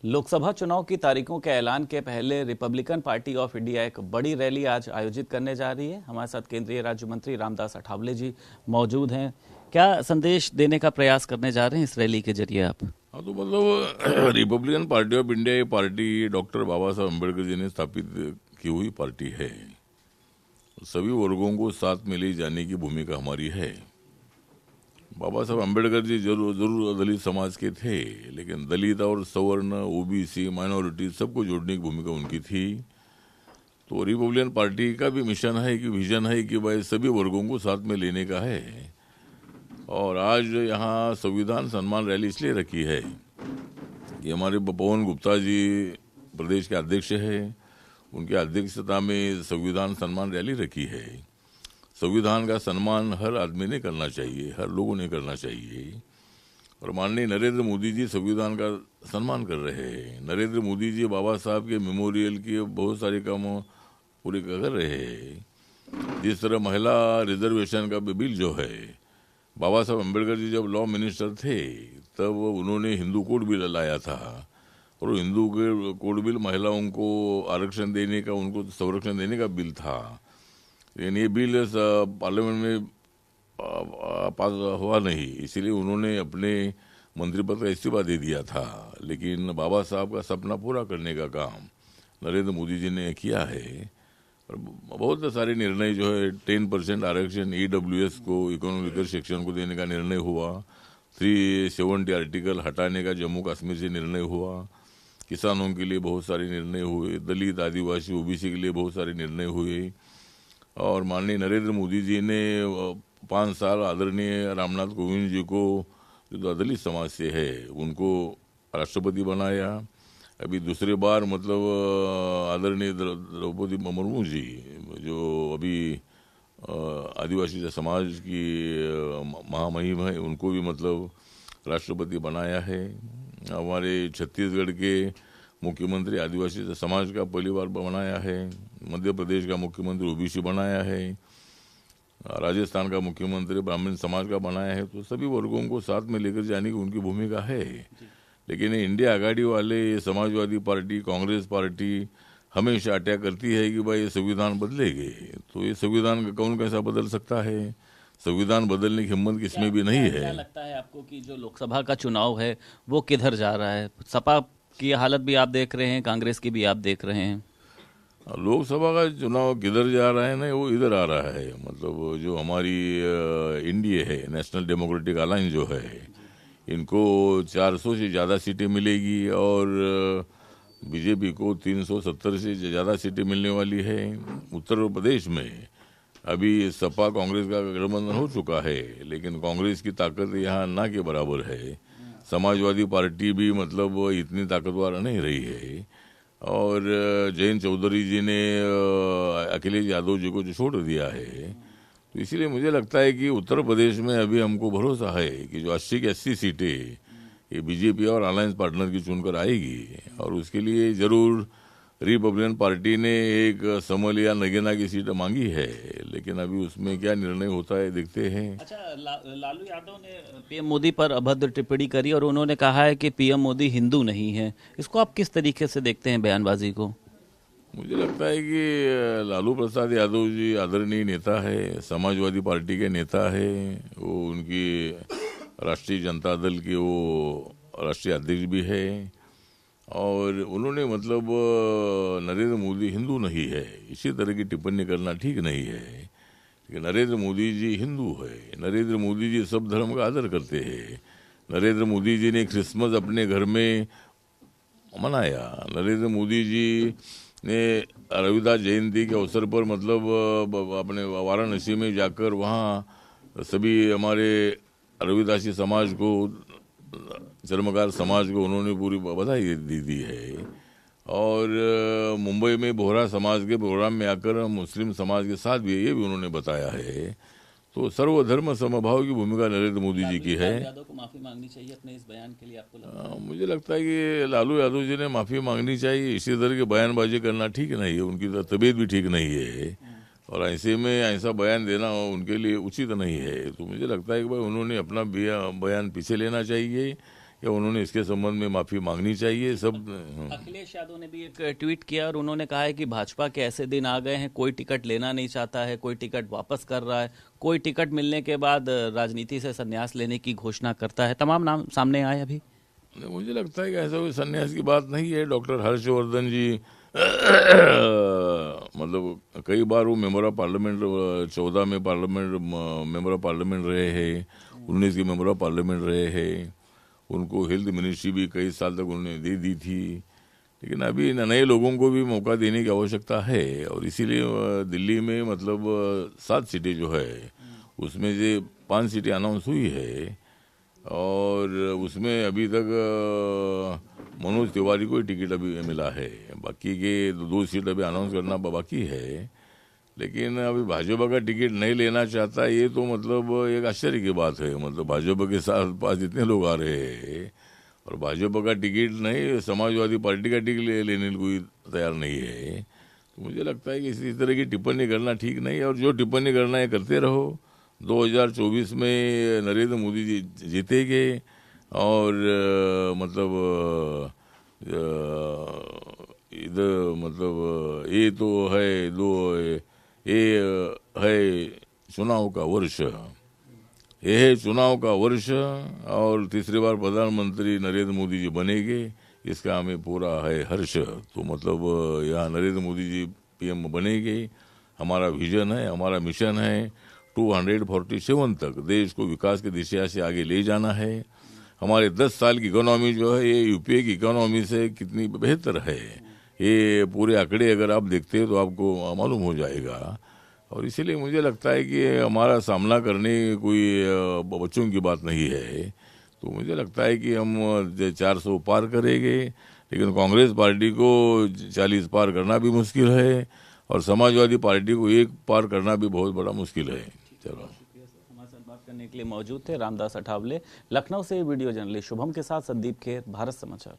लोकसभा चुनाव की तारीखों के ऐलान के पहले रिपब्लिकन पार्टी ऑफ इंडिया एक बड़ी रैली आज आयोजित करने जा रही है। हमारे साथ केंद्रीय राज्य मंत्री रामदास अठावले जी मौजूद हैं। क्या संदेश देने का प्रयास करने जा रहे हैं इस रैली के जरिए आप? हाँ, तो मतलब रिपब्लिकन पार्टी ऑफ इंडिया ये पार्टी डॉक्टर बाबा साहब अम्बेडकर जी ने स्थापित की हुई पार्टी है। सभी वर्गों को साथ में ले जाने की भूमिका हमारी है। बाबा साहब अम्बेडकर जी जरूर दलित समाज के थे, लेकिन दलित और सवर्ण, ओबीसी, माइनॉरिटी सबको जोड़ने की भूमिका उनकी थी। तो रिपब्लिकन पार्टी का भी मिशन है कि विजन है कि भाई सभी वर्गों को साथ में लेने का है। और आज यहाँ संविधान सम्मान रैली इसलिए रखी है कि हमारे पवन गुप्ता जी प्रदेश के अध्यक्ष है, उनकी अध्यक्षता में संविधान सम्मान रैली रखी है। संविधान का सम्मान हर आदमी ने करना चाहिए, हर लोगों ने करना चाहिए। और माननीय नरेंद्र मोदी जी संविधान का सम्मान कर रहे हैं। नरेंद्र मोदी जी बाबा साहब के मेमोरियल के बहुत सारे काम पूरे कर रहे हैं। जिस तरह महिला रिजर्वेशन का बिल जो है, बाबा साहब अम्बेडकर जी जब लॉ मिनिस्टर थे तब उन्होंने हिंदू कोड बिल लाया था, और हिंदू के कोड बिल महिलाओं को आरक्षण देने का, उनको संरक्षण देने का बिल था। लेकिन ये बिल पार्लियामेंट में पास हुआ नहीं, इसीलिए उन्होंने अपने मंत्री पद का इस्तीफा दे दिया था। लेकिन बाबा साहब का सपना पूरा करने का काम नरेंद्र मोदी जी ने किया है। और बहुत सारे निर्णय जो है 10% आरक्षण EWS को, इकोनॉमिकल सेक्शन को देने का निर्णय हुआ। 370 आर्टिकल हटाने का जम्मू कश्मीर से निर्णय हुआ। किसानों के लिए बहुत सारे निर्णय हुए, दलित, आदिवासी, ओबीसी के लिए बहुत सारे निर्णय हुए। और माननीय नरेंद्र मोदी जी ने 5 साल आदरणीय रामनाथ कोविंद जी को, जो दलित समाज से है, उनको राष्ट्रपति बनाया। अभी दूसरे बार मतलब आदरणीय द्रौपदी मुर्मू जी, जो अभी आदिवासी समाज की महामहिम है, उनको भी मतलब राष्ट्रपति बनाया है। हमारे छत्तीसगढ़ के मुख्यमंत्री आदिवासी समाज का पहली बार बनाया है। मध्य प्रदेश का मुख्यमंत्री ओबीसी बनाया है। राजस्थान का मुख्यमंत्री ब्राह्मण समाज का बनाया है। तो सभी वर्गों को साथ में लेकर जाने की उनकी भूमिका है। लेकिन इंडिया आघाड़ी वाले, समाजवादी पार्टी, कांग्रेस पार्टी हमेशा अटैक करती है कि भाई ये संविधान बदलेंगे। तो ये संविधान कौन कैसा बदल सकता है? संविधान बदलने की हिम्मत किसमें भी नहीं है। क्या लगता है आपको कि जो लोकसभा का चुनाव है वो किधर जा रहा है? सपा की हालत भी आप देख रहे हैं, कांग्रेस की भी आप देख रहे हैं। लोकसभा का चुनाव किधर जा रहा है ना, वो इधर आ रहा है। मतलब जो हमारी एनडीए है, नेशनल डेमोक्रेटिक अलायंस जो है, इनको 400 से ज़्यादा सीटें मिलेगी और बीजेपी को 370 से ज़्यादा सीटें मिलने वाली है। उत्तर प्रदेश में अभी सपा कांग्रेस का गठबंधन हो चुका है, लेकिन कांग्रेस की ताकत यहाँ ना के बराबर है। समाजवादी पार्टी भी मतलब इतनी ताकतवर नहीं रही है। और जयंत चौधरी जी ने अखिलेश यादव जी को जो छोड़ दिया है, तो इसीलिए मुझे लगता है कि उत्तर प्रदेश में अभी हमको भरोसा है कि जो 80 की 80 सीटें ये बीजेपी और अलायंस पार्टनर की चुनकर आएगी। और उसके लिए जरूर रिपब्लिकन पार्टी ने एक समल या नगीना की सीट मांगी है, लेकिन अभी उसमें क्या निर्णय होता है देखते हैं। अच्छा, लालू यादव ने पीएम मोदी पर अभद्र टिप्पणी करी और उन्होंने कहा है कि पीएम मोदी हिंदू नहीं है। इसको आप किस तरीके से देखते हैं, बयानबाजी को? मुझे लगता है कि लालू प्रसाद यादव जी आदरणीय नेता है, समाजवादी पार्टी के नेता है। वो उनकी राष्ट्रीय जनता दल के वो राष्ट्रीय अध्यक्ष भी है। और उन्होंने मतलब नरेंद्र मोदी हिंदू नहीं है, इसी तरह की टिप्पणी करना ठीक नहीं है। कि नरेंद्र मोदी जी हिंदू है। नरेंद्र मोदी जी सब धर्म का आदर करते हैं। नरेंद्र मोदी जी ने क्रिसमस अपने घर में मनाया। नरेंद्र मोदी जी ने रविदास जयंती के अवसर पर मतलब अपने वाराणसी में जाकर वहाँ सभी हमारे रविदासी समाज को, चर्मकार समाज को उन्होंने पूरी बधाई दी है। और मुंबई में बोहरा समाज के प्रोग्राम में आकर मुस्लिम समाज के साथ भी ये भी उन्होंने बताया है। तो सर्वधर्म समभाव की भूमिका नरेंद्र मोदी जी की है। यादव को माफी मांगनी चाहिए अपने इस बयान के लिए, आपको लगता है? मुझे लगता है कि लालू यादव जी ने माफी मांगनी चाहिए। इसी तरह की बयानबाजी करना ठीक नहीं है, उनकी तबीयत भी ठीक नहीं है और ऐसे में ऐसा बयान देना उनके लिए उचित नहीं है। तो मुझे लगता है कि भाई उन्होंने अपना बयान पीछे लेना चाहिए या उन्होंने इसके संबंध में माफी मांगनी चाहिए सब। अखिलेश यादव ने भी एक ट्वीट किया और उन्होंने कहा है कि भाजपा के ऐसे दिन आ गए हैं, कोई टिकट लेना नहीं चाहता है, कोई टिकट वापस कर रहा है, कोई टिकट मिलने के बाद राजनीति से संन्यास लेने की घोषणा करता है। तमाम नाम सामने आए अभी। मुझे लगता है कि ऐसा कोई संन्यास की बात नहीं है। डॉक्टर हर्षवर्धन जी मतलब कई बार वो मेंबर ऑफ पार्लियामेंट 14 में पार्लियामेंट मेंबर ऑफ पार्लियामेंट रहे हैं, 19 के मेंबर ऑफ पार्लियामेंट रहे हैं। उनको हेल्थ मिनिस्ट्री भी कई साल तक उन्होंने दे दी थी, लेकिन अभी नए लोगों को भी मौका देने की आवश्यकता है। और इसीलिए दिल्ली में मतलब 7 सीटें जो है उसमें से 5 सीटें अनाउंस हुई है और उसमें अभी तक मनोज तिवारी को ही टिकट अभी मिला है। बाकी के 2 सीट अभी अनाउंस करना बाकी है, लेकिन अभी भाजपा का टिकट नहीं लेना चाहता, ये तो मतलब एक आश्चर्य की बात है। मतलब भाजपा के साथ पास इतने लोग आ रहे हैं और भाजपा का टिकट नहीं, समाजवादी पार्टी का टिकट लेने कोई तैयार नहीं है। तो मुझे लगता है कि इसी तरह की टिप्पणी करना ठीक नहीं है और जो टिप्पणी करना है करते रहो। 2024 में नरेंद्र मोदी जी जीतेंगे और मतलब इधर मतलब ये तो है ये है चुनाव का वर्ष, ये है चुनाव का वर्ष और तीसरी बार प्रधानमंत्री नरेंद्र मोदी जी बनेंगे, इसका हमें पूरा है हर्ष। तो मतलब यहाँ नरेंद्र मोदी जी पीएम बनेंगे, हमारा विजन है, हमारा मिशन है 247 तक देश को विकास की दिशा से आगे ले जाना है। हमारे 10 साल की इकोनॉमी जो है ये यूपीए की इकोनॉमी से कितनी बेहतर है, ये पूरे आंकड़े अगर आप देखते हो तो आपको मालूम हो जाएगा। और इसीलिए मुझे लगता है कि हमारा सामना करने कोई बच्चों की बात नहीं है। तो मुझे लगता है कि हम 400 पार करेंगे, लेकिन कांग्रेस पार्टी को 40 पार करना भी मुश्किल है और समाजवादी पार्टी को 1 पार करना भी बहुत बड़ा मुश्किल है। चलो, हमारे साथ बात करने के लिए मौजूद थे रामदास अठावले। लखनऊ से वीडियो जर्नलिस्ट शुभम के साथ संदीप खेर, भारत समाचार।